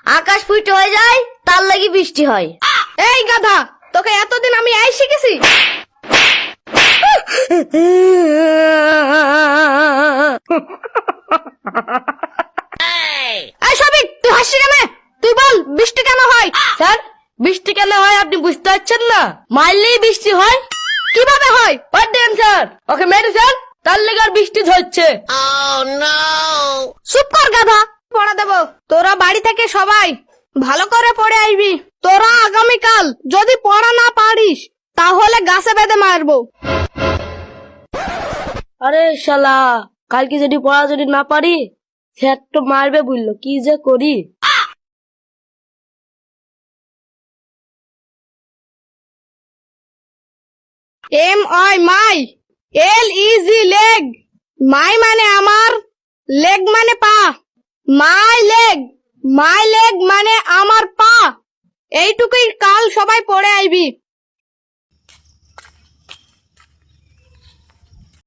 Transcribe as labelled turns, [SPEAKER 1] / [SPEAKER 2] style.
[SPEAKER 1] আকাশ ফুটে হয়ে যায়, তার লাগি বৃষ্টি হয়।
[SPEAKER 2] এই গাধা, তোকে এতদিন আমি এই শিখেছি। এই সবিক, তুই হাসছি কেন? তুই বল বৃষ্টি কেন হয়?
[SPEAKER 1] স্যার, বৃষ্টি কেন হয় আপনি বুঝতে পারছেন না? মারলেই বৃষ্টি হয়।
[SPEAKER 2] কিভাবে হয়?
[SPEAKER 1] বাদ দেন স্যার, ওকে মেরে স্যার, তার লেগে আর বৃষ্টি ঝরছে।
[SPEAKER 2] চুপ কর গাধা, পড়া দেবো। তোরা বাড়ি থেকে সবাই ভালো করে পড়ে আইবি। তোরা আগামীকাল যদি পড়া না পারিস তাহলে গাছে বেঁধে মারবো।
[SPEAKER 1] আরে শালা, কালকে যদি পড়া যদি না পারি, স্যার তো মারবে বললো, কি যে করি।
[SPEAKER 2] MI মাই, LEG লেগ। মাই মানে আমার, লেগ মানে পা। মাই লেগ মানে আমার পা। এইটুকুই কাল সবাই পড়ে আইবি।